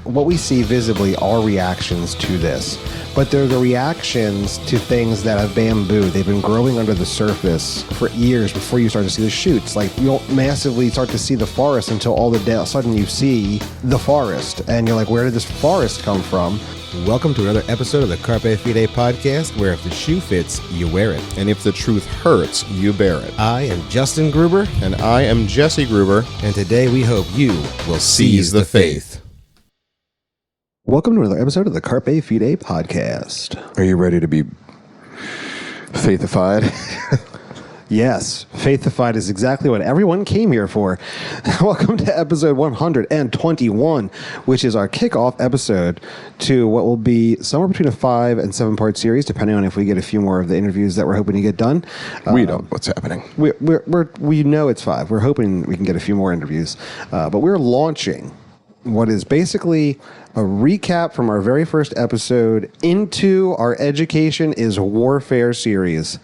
what we see visibly are reactions to this, but they're the reactions to things that have bamboo. They've been growing under the surface for years before you start to see the shoots. Like, you don't massively start to see the forest until all of a sudden you see the forest, and you're like, where did this forest come from? Welcome to another episode of the Carpe Fide podcast, where if the shoe fits, you wear it. And if the truth hurts, you bear it. I am Justin Gruber. And I am Jesse Gruber. And today we hope you will seize the faith. Welcome to another episode of the Carpe Fide podcast. Are you ready to be faithified? Yes, faithified is exactly what everyone came here for. Welcome to episode 121, which is our kickoff episode to what will be somewhere between a 5 and 7 part series, depending on if we get a few more of the interviews that we're hoping to get done. We don't know what's happening. We know it's 5. We're hoping we can get a few more interviews, but we're launching what is basically a recap from our very first episode into our Education is Warfare series.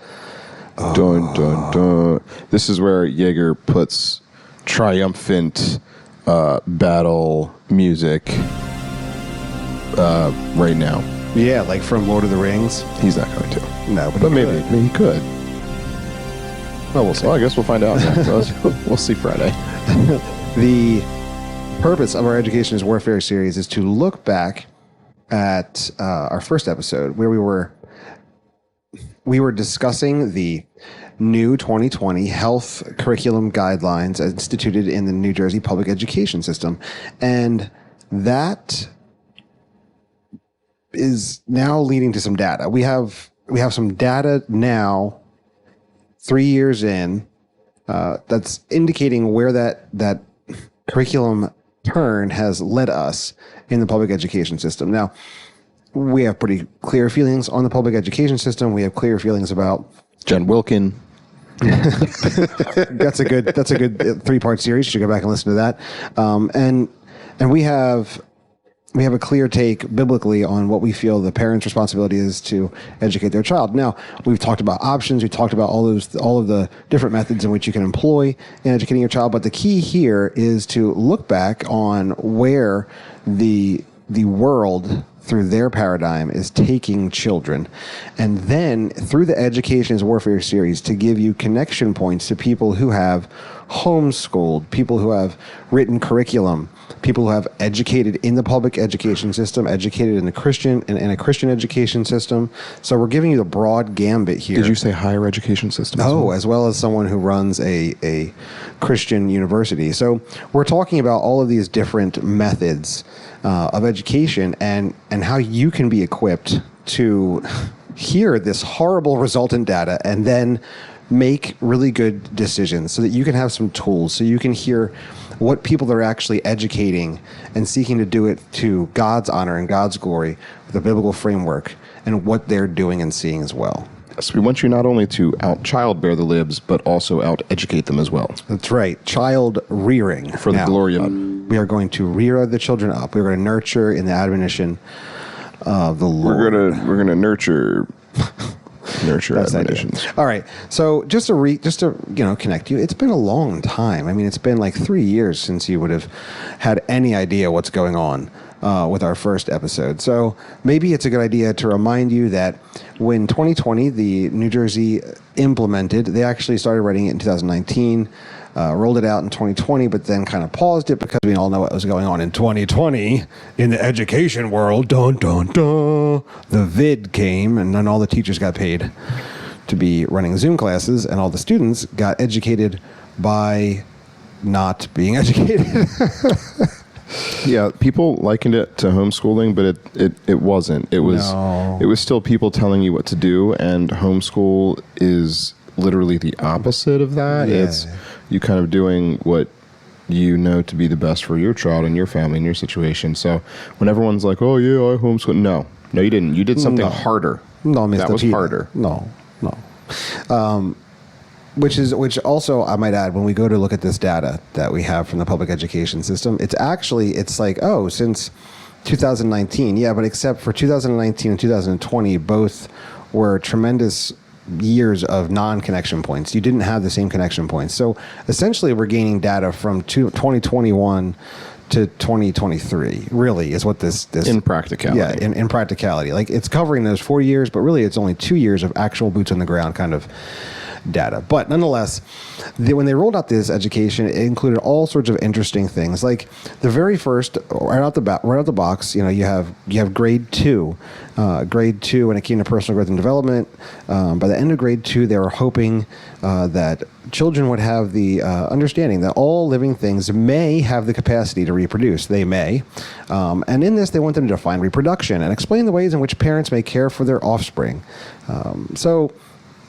Dun, dun, dun. This is where Jaeger puts triumphant battle music right now. Yeah, like from Lord of the Rings. He's not going to. No, but maybe he could. Well, we'll see. Well, I guess we'll find out. We'll see Friday. The purpose of our Education is Warfare series is to look back at our first episode where we were discussing the new 2020 health curriculum guidelines instituted in the New Jersey public education system. And that is now leading to some data. We have some data now, 3 years in, that's indicating where that curriculum turn has led us in the public education system. Now, we have pretty clear feelings on the public education system. We have clear feelings about Jen Wilkin. That's a good 3-part series. You should go back and listen to that. And we have a clear take biblically on what we feel the parent's responsibility is to educate their child. Now, we've talked about options. We've talked about all of the different methods in which you can employ in educating your child. But the key here is to look back on where the world through their paradigm is taking children, and then through the Education is Warfare series to give you connection points to people who have homeschooled, people who have written curriculum, people who have educated in the public education system, educated in the Christian in a Christian education system. So we're giving you the broad gambit here. Did you say higher education system? As well as someone who runs a Christian university. So we're talking about all of these different methods of education and how you can be equipped to hear this horrible resultant data and then make really good decisions so that you can have some tools, so you can hear what people are actually educating and seeking to do it to God's honor and God's glory with a biblical framework and what they're doing and seeing as well. Yes, we want you not only to out-child bear the libs, but also out-educate them as well. That's right. Child rearing. For the glory of God. We are going to rear the children up. We're going to nurture in the admonition of the Lord. We're gonna nurture admonitions. All right. So just to connect you, it's been a long time. I mean, it's been like 3 years since you would have had any idea what's going on with our first episode. So maybe it's a good idea to remind you that when 2020, the New Jersey implemented, they actually started writing it in 2019, rolled it out in 2020, but then kind of paused it because we all know what was going on in 2020 in the education world. Dun, dun, dun. The vid came, and then all the teachers got paid to be running Zoom classes, and all the students got educated by not being educated. Yeah, people likened it to homeschooling, but it wasn't. It was still people telling you what to do, and homeschool is literally the opposite of that. Yeah. It's you kind of doing what you know to be the best for your child and your family and your situation. So when everyone's like, "Oh yeah, I homeschool," no, you didn't. You did something harder. No, that was harder. No. Which also, I might add, when we go to look at this data that we have from the public education system, it's like, since 2019, yeah, but except for 2019 and 2020, both were tremendous years of non-connection points. You didn't have the same connection points. So essentially, we're gaining data from 2021 to 2023. Really, is what this in practicality. Yeah, in practicality, like it's covering those 4 years, but really it's only 2 years of actual boots on the ground kind of data. But nonetheless, when they rolled out this education, it included all sorts of interesting things. Like the very first, right out the box, you have grade 2, when it came to personal growth and development. By the end of grade 2, they were hoping that children would have the understanding that all living things may have the capacity to reproduce. They may. And in this, they want them to define reproduction and explain the ways in which parents may care for their offspring. So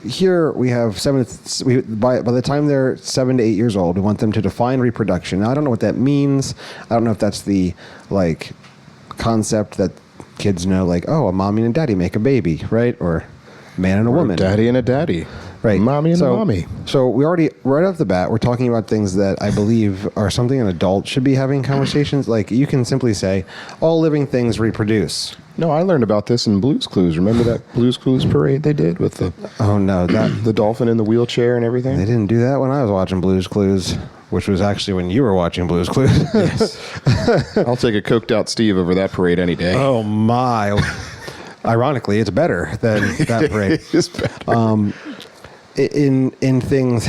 here we have by the time they're 7 to 8 years old, we want them to define reproduction. Now, I don't know what that means. I don't know if that's the concept that kids know, like, oh, a mommy and a daddy make a baby, right? Or a man and a woman. Daddy and a daddy. Right. Mommy and a mommy. So we already, right off the bat, we're talking about things that I believe are something an adult should be having conversations. Like, you can simply say, all living things reproduce. No, I learned about this in Blue's Clues. Remember that Blue's Clues parade they did with the the dolphin in the wheelchair and everything? They didn't do that when I was watching Blue's Clues, which was actually when you were watching Blue's Clues. Yes. I'll take a coked out Steve over that parade any day. Oh my. Ironically, it's better than that parade. It's better. In things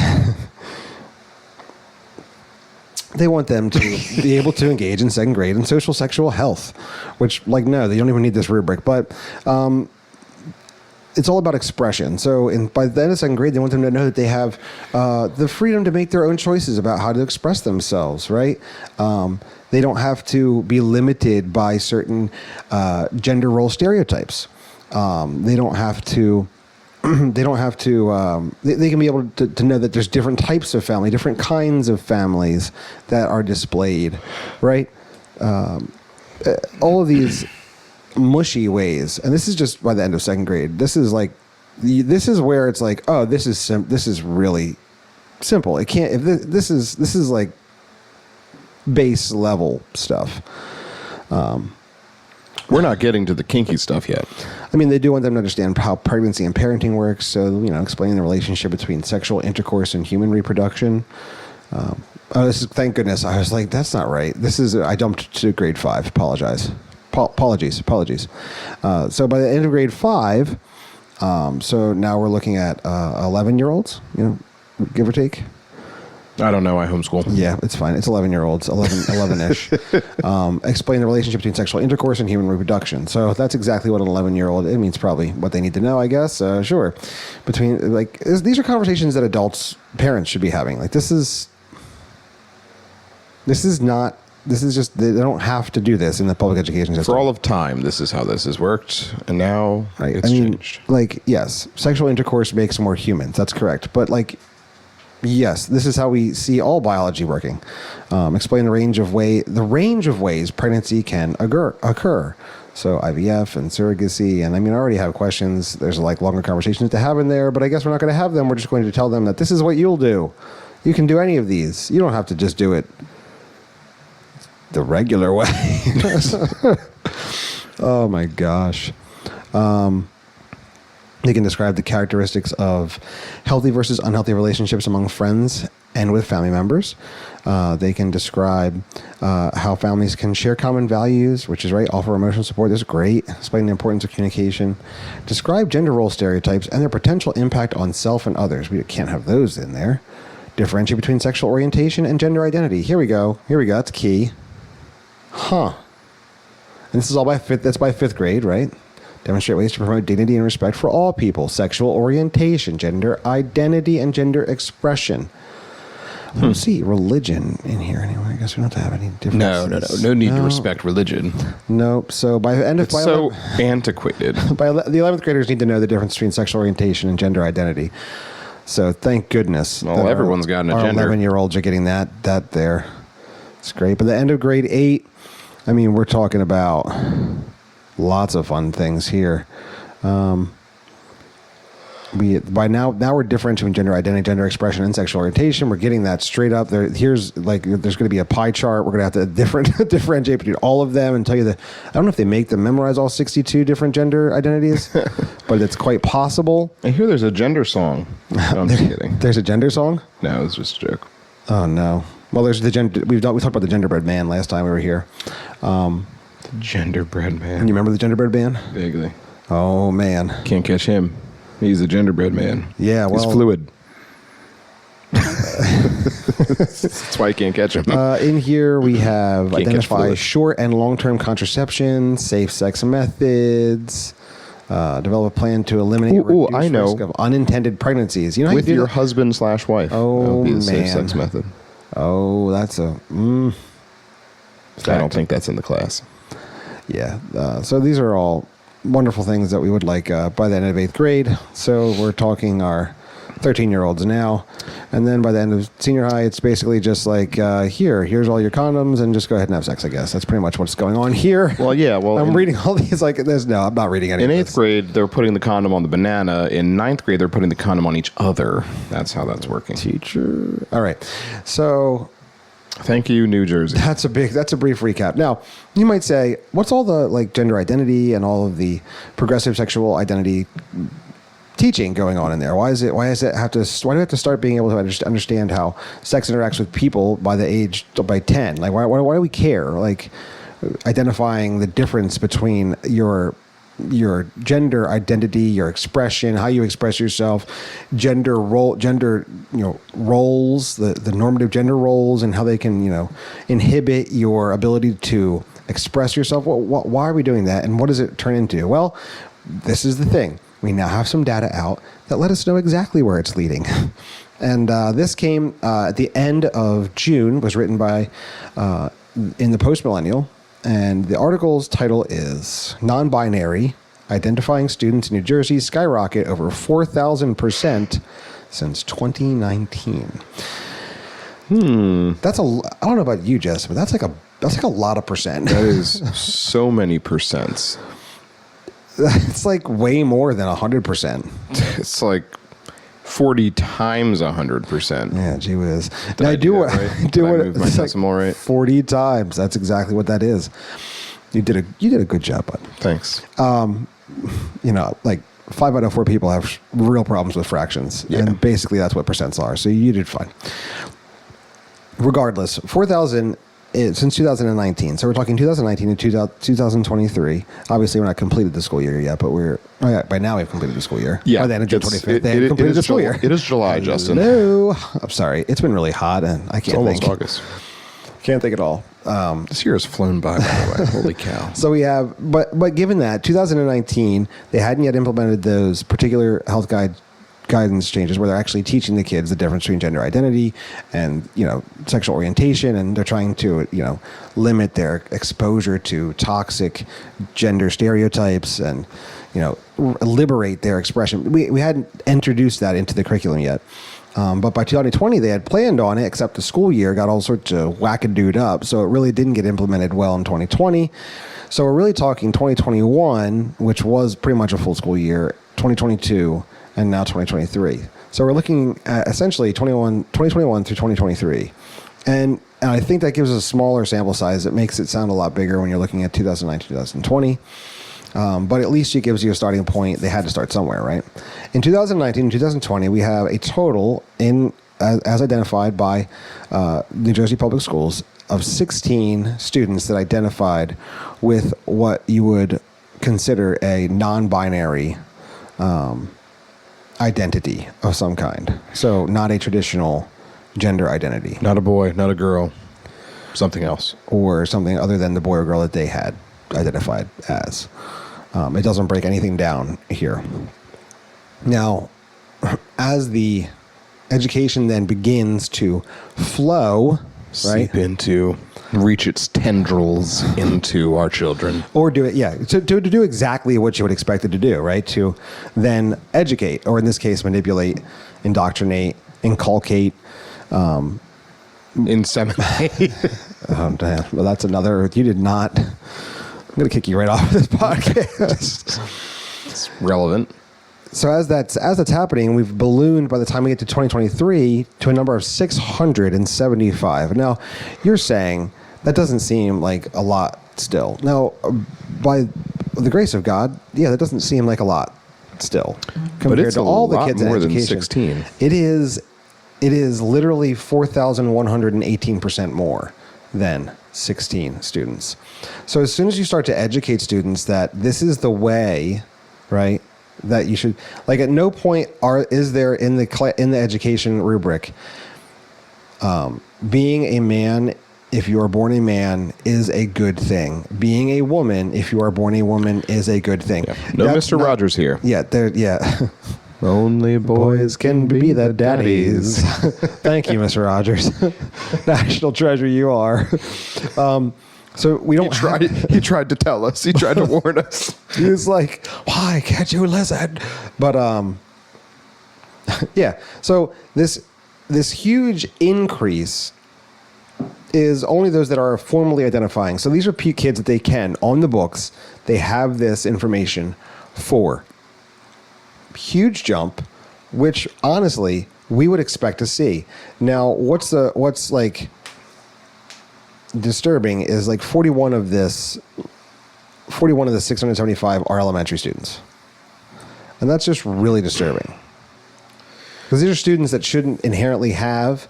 they want them to be able to engage in second grade in social sexual health, which, like, no, they don't even need this rubric, but it's all about expression. So by the end of second grade, they want them to know that they have the freedom to make their own choices about how to express themselves, right? They don't have to be limited by certain gender role stereotypes. They don't have to they can be able to know that there's different types of family, different kinds of families that are displayed, right? All of these mushy ways, and this is just by the end of second grade. This is where it's like, oh, this is really simple. It can't. If this is like base level stuff. We're not getting to the kinky stuff yet. I mean, they do want them to understand how pregnancy and parenting works. So, explaining the relationship between sexual intercourse and human reproduction. Thank goodness. I was like, that's not right. I jumped to grade 5. Apologies. So by the end of grade 5, so now we're looking at 11-year-olds, give or take. I don't know. I homeschool. Yeah, it's fine. It's 11-year-olds, 11-ish. Explain the relationship between sexual intercourse and human reproduction. So that's exactly what an 11-year-old, it means probably what they need to know, I guess. Sure. These are conversations that parents should be having. Like, this is just, they don't have to do this in the public education system. For all of time, this is how this has worked. And now it's changed. Yes, sexual intercourse makes more humans. That's correct. But yes, this is how we see all biology working. Explain the range of ways pregnancy can occur. So IVF and surrogacy, and I already have questions. There's longer conversations to have in there, but I guess we're not going to have them. We're just going to tell them that this is what you'll do. You can do any of these. You don't have to just do it the regular way. Oh my gosh. They can describe the characteristics of healthy versus unhealthy relationships among friends and with family members. They can describe how families can share common values, which is right, offer emotional support. This is great. Explain the importance of communication. Describe gender role stereotypes and their potential impact on self and others. We can't have those in there. Differentiate between sexual orientation and gender identity. Here we go. That's key. Huh. And this is all by fifth grade, right? Demonstrate ways to promote dignity and respect for all people, sexual orientation, gender identity, and gender expression. I don't see religion in here anyway. I guess we don't have to have any differences. No need to respect religion. Nope. So by the end of... It's so antiquated. The 11th graders need to know the difference between sexual orientation and gender identity. So thank goodness. Well, everyone's got an agenda. Our 11-year-olds are getting that there. It's great. By the end of grade 8, we're talking about lots of fun things here. Now we're differentiating gender identity, gender expression, and sexual orientation. We're getting that straight up there. There's going to be a pie chart. We're going to have to differentiate between all of them and tell you that. I don't know if they make them memorize all 62 different gender identities, but it's quite possible. I hear there's a gender song. No, I'm just kidding. There's a gender song? No, it's just a joke. Oh no. Well, there's the gender. We talked about the genderbread man last time we were here. The genderbread man. You remember the genderbread man? Vaguely. Oh man, Can't catch him. He's a genderbread man. Yeah, well, he's fluid. That's why you can't catch him. In here we have Can't catch identify fluid. short and long-term contraception, safe sex methods, develop a plan to eliminate or reduce I know. risk of unintended pregnancies. You know how With you do your that? husband/wife. Oh, that would be the safe man. sex method. Oh, that's a I don't think that's in the class. yeah. So these are all wonderful things that we would like by the end of 8th grade. So we're talking our 13-year-olds now, and then by the end of senior high, it's basically just like here's all your condoms, and just go ahead and have sex. I guess that's pretty much what's going on here. Well, yeah. Well, I'm reading all these like there's no. I'm not reading any. in of 8th this. grade, they're putting the condom on the banana. In 9th grade, they're putting the condom on each other. That's how that's working. Teacher. All right. So Thank you, New Jersey. that's a brief recap. Now, you might say, what's all the like gender identity and all of the progressive sexual identity teaching going on in there? Why do we have to start being able to understand how sex interacts with people by 10? Like why do we care? Like identifying the difference between your gender identity, your expression, how you express yourself, gender roles, the normative gender roles, and how they can, inhibit your ability to express yourself. Why are we doing that? And what does it turn into? Well, this is the thing. We now have some data out that let us know exactly where it's leading. And this came at the end of June, was written by, in the Post-Millennial. And the article's title is Non-Binary, Identifying Students in New Jersey Skyrocket Over 4,000% Since 2019. That's I don't know about you, Jess, but that's like a lot of percent. That is so many percents. It's like way more than 100%. It's like 40 times 100%. Yeah, gee whiz. Did Now, I do that right? Did I move my it's like decimal right? 40 times. That's exactly what that is. You did a good job, bud. Thanks. Like 5 out of 4 people have real problems with fractions. Yeah. And basically that's what percents are. So you did fine. Regardless, 4,000 since 2019. So we're talking 2019 and 2023. Obviously, we're not completed the school year yet, but by now we've completed the school year. Yeah. By the end of June It's- 25th, it- they it- have completed it the is school July- year. it is July, Justin. No. I'm sorry. It's been really hot, and I It's can't almost think. August. Can't think at all. This year has flown by the way. Holy cow. So we have, but given that 2019, they hadn't yet implemented those particular health guidance changes where they're actually teaching the kids the difference between gender identity and sexual orientation, and they're trying to limit their exposure to toxic gender stereotypes and liberate their expression. We hadn't introduced that into the curriculum yet. But by 2020, they had planned on it, except the school year got all sorts of wackadooded up. So it really didn't get implemented well in 2020. So we're really talking 2021, which was pretty much a full school year, 2022, and now 2023. So we're looking at essentially 2021 through 2023. And I think that gives us a smaller sample size. It makes it sound a lot bigger when you're looking at 2019, 2020. But at least it gives you a starting point. They had to start somewhere, right? In 2019 and 2020, we have a total as identified by New Jersey Public Schools of 16 students that identified with what you would consider a non-binary identity of some kind. So not a traditional gender identity. Not a boy, not a girl. Something else. Or something other than the boy or girl that they had identified as. It doesn't break anything down here. Now, as the education then begins to flow, right? Seep into, reach its tendrils into our children. Or do it, yeah, to do exactly what you would expect it to do, right? To then educate, or in this case, manipulate, indoctrinate, inculcate, Inseminate. oh, damn. Well, that's another, you did not, I'm going to kick you right off of this podcast. It's relevant. So as that's happening, we've ballooned by the time we get to 2023 to a number of 675. Now, you're saying that doesn't seem like a lot still. Now, by the grace of God, yeah, that doesn't seem like a lot still compared it's to a all the lot kids in more than education. 16. It is it is literally 4,118% more than 16 students. So as soon as you start to educate students that this is the way, right, that you should, like, at no point is there in the education rubric, being a man, if you are born a man, is a good thing. Being a woman, if you are born a woman, is a good thing. Yeah. No, Mr. Rogers here. Yeah. Only boys can be the daddies. Thank you, Mr. Rogers. National treasure you are. So we don't. He tried to tell us. He tried to warn us. He was like, "Why can't you listen?" But yeah. So this huge increase is only those that are formally identifying. So these are kids that they can, on the books, they have this information for. Huge jump, which honestly we would expect to see. Now, what's like disturbing is like 41 of the 675 are elementary students. And that's just really disturbing. Because these are students that shouldn't inherently have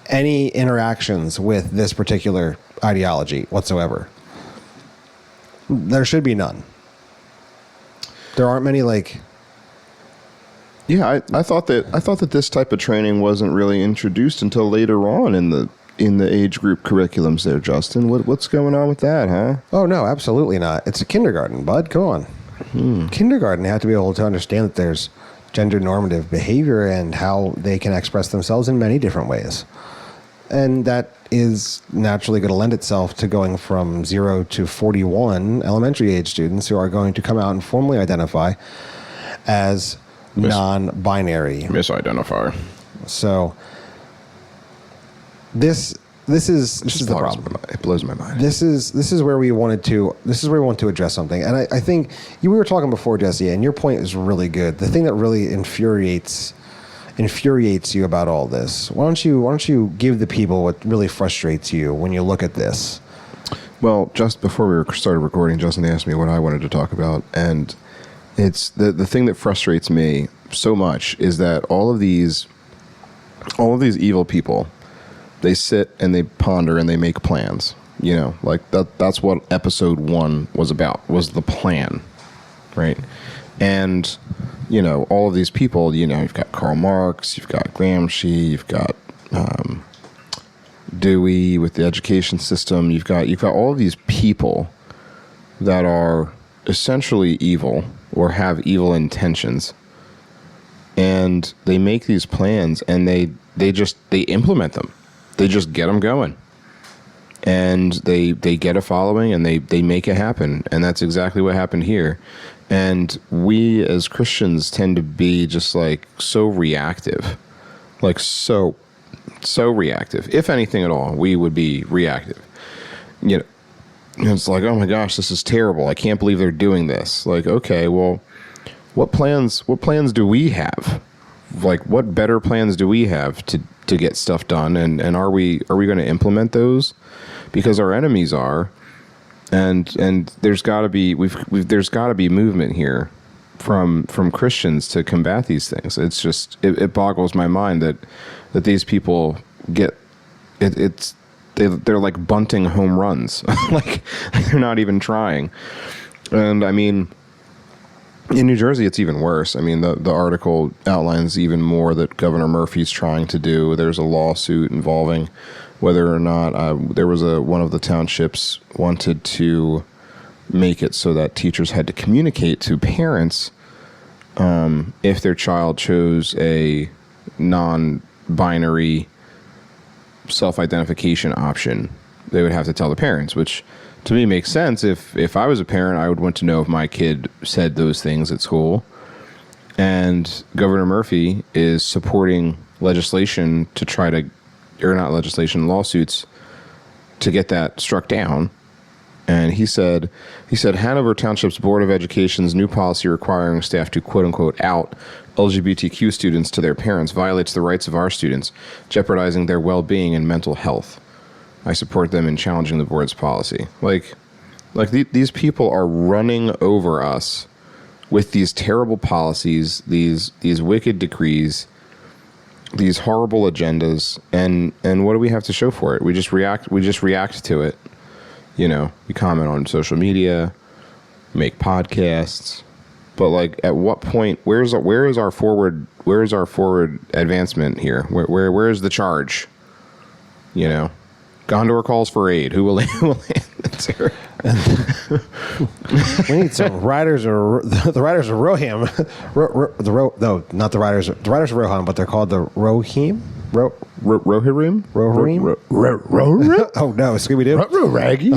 any interactions with this particular ideology whatsoever. There should be none. There aren't many, like... Yeah, I thought that this type of training wasn't really introduced until later on in the age group curriculums there, Justin. What's going on with that, huh? Oh, no, absolutely not. It's a kindergarten, bud. Come on. Kindergarten, they have to be able to understand that there's gender normative behavior and how they can express themselves in many different ways. And that is naturally going to lend itself to going from 0 to 41 elementary age students who are going to come out and formally identify as non-binary. Misidentifier. So this is the problem. It blows my mind. This is where we want to address something. And I think we were talking before, Jesse, and your point is really good. The thing that really infuriates you about all this. Why don't you give the people what really frustrates you when you look at this? Well, just before we started recording, Justin asked me what I wanted to talk about, and it's the thing that frustrates me so much is that all of these evil people, they sit and they ponder and they make plans. You know, like that's what episode 1 was about, was the plan, right? And, you know, all of these people, you know, you've got Karl Marx, you've got Gramsci, you've got Dewey with the education system, you've got all of these people that are essentially evil or have evil intentions, and they make these plans and they implement them. They just get them going, and they get a following and they make it happen. And that's exactly what happened here. And we as Christians tend to be just like so reactive, like so reactive. If anything at all, we would be reactive. You know, it's like, oh my gosh, this is terrible. I can't believe they're doing this. Like, okay, well, what plans do we have? Like, what better plans do we have to get stuff done? And are we going to implement those? Because our enemies are. And there's got to be there's got to be movement here from Christians to combat these things. It's just it boggles my mind that these people get it. They're like bunting home runs, like they're not even trying. And I mean, in New Jersey, it's even worse. I mean, the article outlines even more that Governor Murphy's trying to do. There's a lawsuit involving whether or not there was one of the townships wanted to make it so that teachers had to communicate to parents if their child chose a non-binary self-identification option. They would have to tell the parents, which to me makes sense. If I was a parent, I would want to know if my kid said those things at school. And Governor Murphy is supporting legislation to try to, or not legislation, lawsuits to get that struck down. And he said Hanover Township's Board of Education's new policy requiring staff to quote unquote out LGBTQ students to their parents violates the rights of our students, jeopardizing their well-being and mental health. I support them in challenging the board's policy. Like these people are running over us with these terrible policies, these wicked decrees, these horrible agendas, and what do we have to show for it? We just react to it. You know, we comment on social media, make podcasts, but like, at what point? Where is our forward advancement here? Where is the charge? You know, Gondor calls for aid. Who will answer? We need some riders, or the riders of Roham. Not the riders. The riders of Rohan, but they're called the Rohim. Rohirrim? Rohirrim? Oh no, Scooby Doo. Raggy.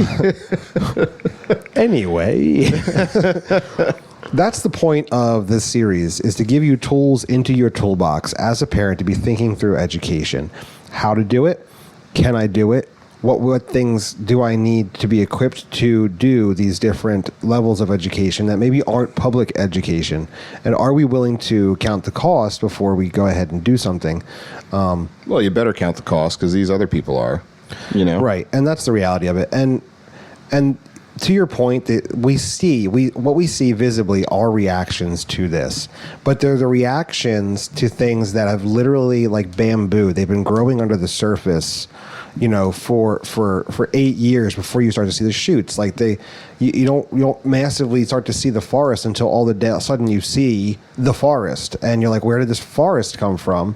Anyway, that's the point of this series, is to give you tools into your toolbox as a parent to be thinking through education. How to do it? Can I do it? What things do I need to be equipped to do these different levels of education that maybe aren't public education? And are we willing to count the cost before we go ahead and do something? Well, you better count the cost, because these other people are, you know? Right. And that's the reality of it. And to your point, that what we see visibly are reactions to this, but they're the reactions to things that have literally, like bamboo. They've been growing under the surface, you know, for 8 years before you start to see the shoots. Like you don't massively start to see the forest until all of a sudden you see the forest, and you're like, where did this forest come from?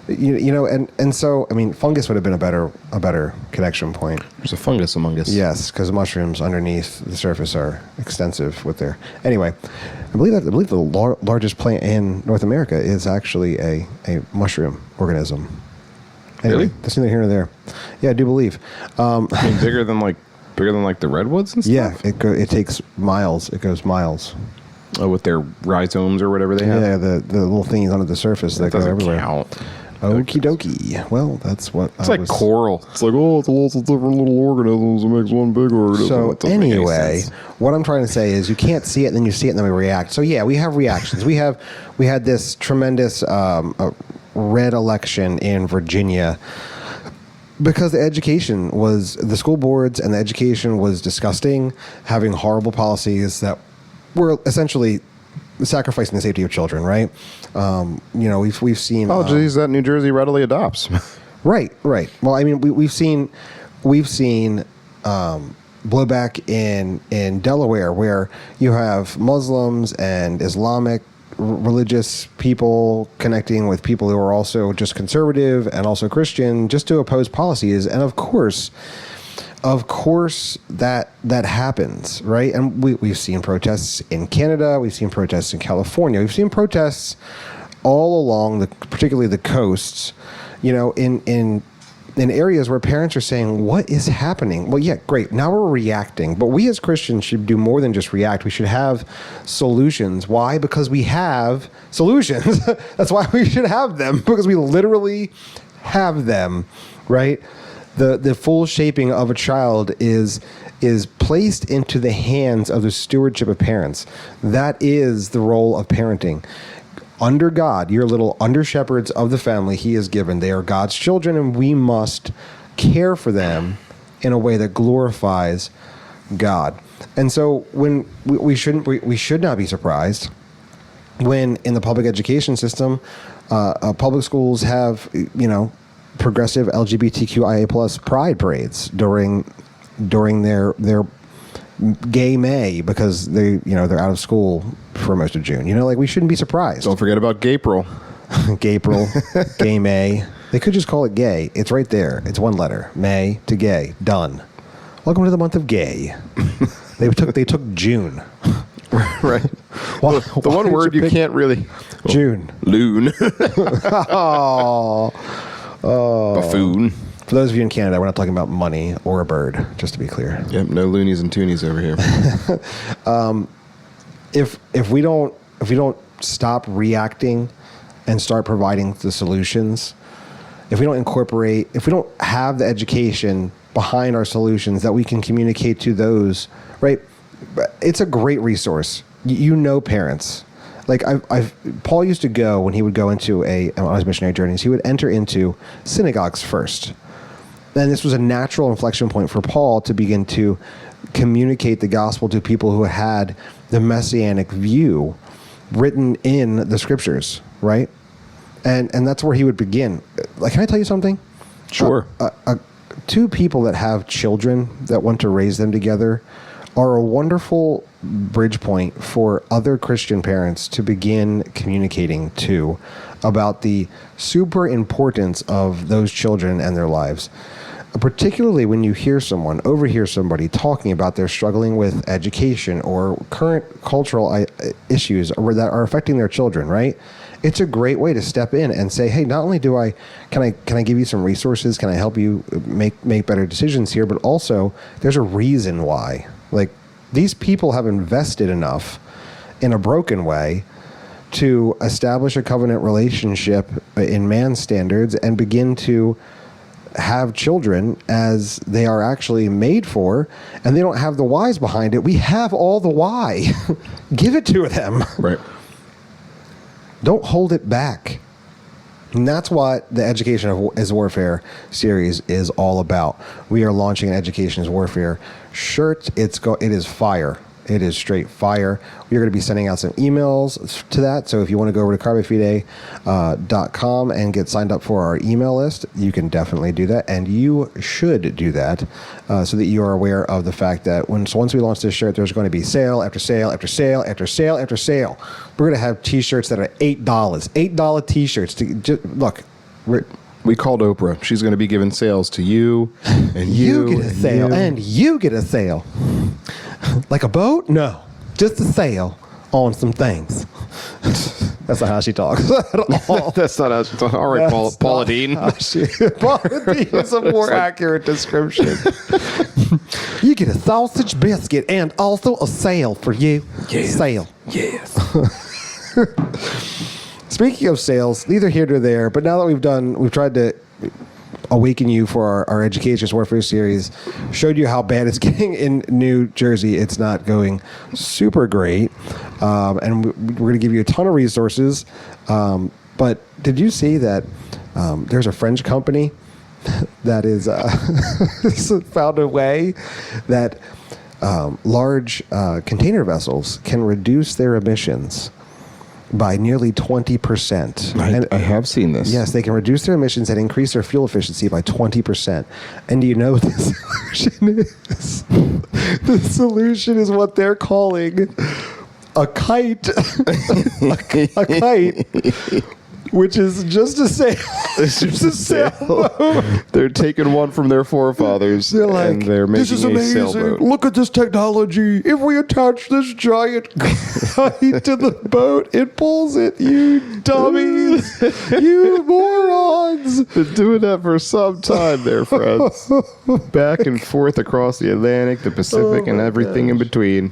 You know, and so, I mean, fungus would have been a better connection point. There's a fungus among us. Yes, because mushrooms underneath the surface are extensive with their. Anyway, I believe the largest plant in North America is actually a mushroom organism. Anyway, Really? That's neither here nor there. Yeah, I do believe. I mean, bigger than like the redwoods and stuff. Yeah, it takes miles. It goes miles. Oh, with their rhizomes or whatever they have. Yeah, the little thingies under the surface that go doesn't everywhere. count. Okie dokie. Well, that's what It's like coral. It's like, it's lots of different little organisms that makes one big organism. So It doesn't make any anyway, sense. what I'm trying to say is you can't see it, and then you see it, and then we react. So yeah, we have reactions. we had this tremendous red election in Virginia because the school boards and the education was disgusting, having horrible policies that were essentially sacrificing the safety of children, right? You know, we've seen. Oh, geez, that New Jersey readily adopts. Right. Well, I mean, we've seen blowback in Delaware, where you have Muslims and Islamic religious people connecting with people who are also just conservative and also Christian, just to oppose policies. And of course that happens, right? And we've seen protests in Canada, we've seen protests in California, we've seen protests all along particularly the coasts, you know, in areas where parents are saying, what is happening? Well, yeah, great. Now we're reacting, but we as Christians should do more than just react. We should have solutions. Why? Because we have solutions. That's why we should have them, because we literally have them, right? The full shaping of a child is placed into the hands of the stewardship of parents. That is the role of parenting. Under God, your little under shepherds of the family he has given. They are God's children, and we must care for them in a way that glorifies God. And so when we should not be surprised when in the public education system, public schools have, you know, progressive LGBTQIA plus pride parades during their gay May, because they're out of school for most of June. You know, like, we shouldn't be surprised. Don't forget about Gapril. Gapril, Gay May. They could just call it gay. It's right there. It's one letter. May to gay. Done. Welcome to the month of gay. They took June. Right. The one word you can't really. June. Loon. Oh. Buffoon. For those of you in Canada, we're not talking about money or a bird, just to be clear. Yep, no loonies and toonies over here. If we don't stop reacting and start providing the solutions, if we don't have the education behind our solutions that we can communicate to those, right? It's a great resource. You know, parents. Like, Paul used to go, when he would go into on his missionary journeys, he would enter into synagogues first. And this was a natural inflection point for Paul to begin to communicate the gospel to people who had the messianic view written in the scriptures, right? And that's where he would begin. Like, can I tell you something? Sure. Two people that have children that want to raise them together are a wonderful bridge point for other Christian parents to begin communicating to about the super importance of those children and their lives. Particularly when you overhear somebody talking about they're struggling with education or current cultural issues that are affecting their children, right? It's a great way to step in and say, hey, not only can I give you some resources, can I help you make better decisions here, but also there's a reason why. Like, these people have invested enough in a broken way to establish a covenant relationship in man's standards and begin to have children as they are actually made for, and they don't have the whys behind it. We have all the why. Give it to them. Right. Don't hold it back. And that's what the Education is Warfare series is all about. We are launching an Education is Warfare shirt. It is fire. It is straight fire. We're going to be sending out some emails to that. So if you want to go over to carpefide.com and get signed up for our email list, you can definitely do that. And you should do that so that you are aware of the fact that once we launch this shirt, there's going to be sale after sale after sale after sale after sale. We're going to have T-shirts that are $8 T-shirts. Look, we called Oprah. She's going to be giving sales to you, and you get a sale, and you get a sale. Like a boat? No, just a sail on some things. That's not how she talks at all. That's not how she talks. All right, Paula Dean. Paula Dean is a more accurate description. You get a sausage biscuit and also a sail for you. Yes. Sail. Yes. Speaking of sales, neither here nor there, but now that we've tried to awaken you for our Education is Warfare series, showed you how bad it's getting in New Jersey. It's not going super great. And we're going to give you a ton of resources. But did you see that there's a French company that is found a way that large container vessels can reduce their emissions by nearly 20%. I have seen this. Yes, they can reduce their emissions and increase their fuel efficiency by 20%. And do you know what the solution is? The solution is what they're calling a kite. a kite, which is just a sail. It's just a sailboat. They're taking one from their forefathers, they're like, and they're making this is amazing. A sailboat. Look at this technology. If we attach this giant kite to the boat, it pulls it. You dummies. You morons. Been doing that for some time there, friends. Back and forth across the Atlantic, the Pacific, and everything in between.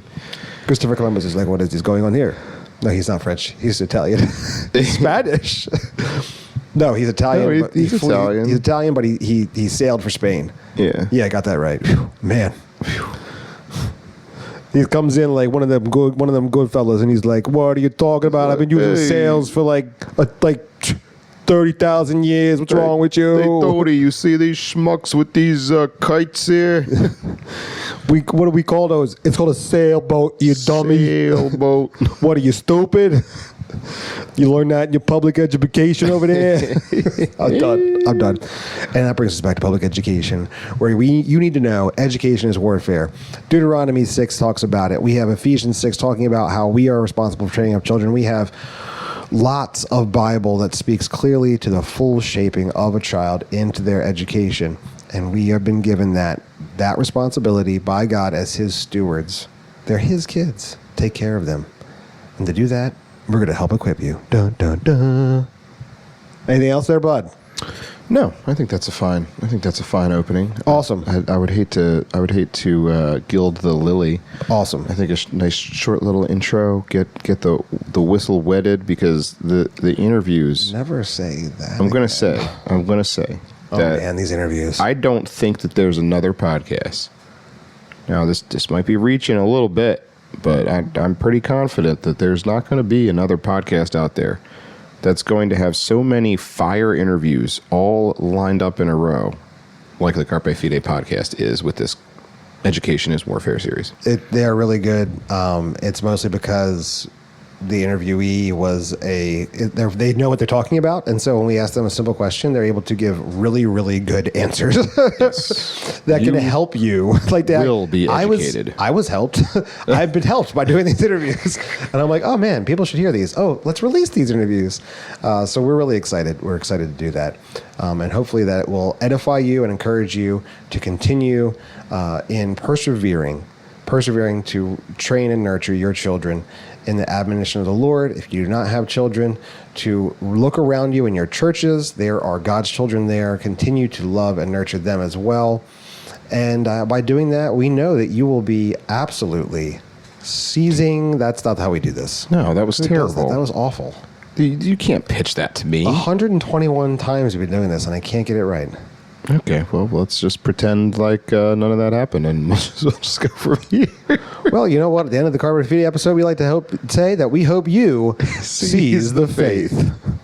Christopher Columbus is like, what is going on here? No, he's not French. He's Italian. Spanish. No, he's Italian. No, he's Italian. He's Italian, but he sailed for Spain. Yeah. Yeah, I got that right. Whew, man. Whew. He comes in like one of them good fellas, and he's like, "What are you talking about? I've been using sails for like 30,000 years. What's wrong with you?" Hey, Tony, you see these schmucks with these kites here? What do we call those? It's called a sailboat, you dummy. Sailboat. What are you, stupid? You learn that in your public education over there? I'm done. And that brings us back to public education, where you need to know education is warfare. Deuteronomy 6 talks about it. We have Ephesians 6 talking about how we are responsible for training up children. We have lots of Bible that speaks clearly to the full shaping of a child into their education. And we have been given that responsibility by God as his stewards. They're his kids. Take care of them. And to do that, we're going to help equip you. Dun, dun, dun. Anything else there, bud? No, I think that's a fine opening. Awesome. I would hate to gild the lily. Awesome. I think a nice short little intro. Get the whistle wetted, because the interviews. Never say that. I'm gonna say. Oh man, these interviews. I don't think that there's another podcast. Now this might be reaching a little bit, but I'm pretty confident that there's not going to be another podcast out there that's going to have so many fire interviews all lined up in a row, like the Carpe Fide podcast is with this Education is Warfare series. They are really good. It's mostly because the interviewee was they know what they're talking about, and so when we ask them a simple question, they're able to give really, really good answers that can help you. Like that, will be educated. I was helped. I've been helped by doing these interviews, and I'm like, oh man, people should hear these. Oh, let's release these interviews. So we're really excited. We're excited to do that, and hopefully that will edify you and encourage you to continue in persevering to train and nurture your children in the admonition of the Lord. If you do not have children, to look around you in your churches. There are God's children there. Continue to love and nurture them as well. And by doing that, we know that you will be absolutely seizing. That's not how we do this. No, that was terrible. That was awful. You can't pitch that to me. 121 times we've been doing this, and I can't get it right. Okay, well, let's just pretend like none of that happened, and we'll just go from here. Well, you know what? At the end of the Carpe Fide episode, we like to say that we hope you seize the faith.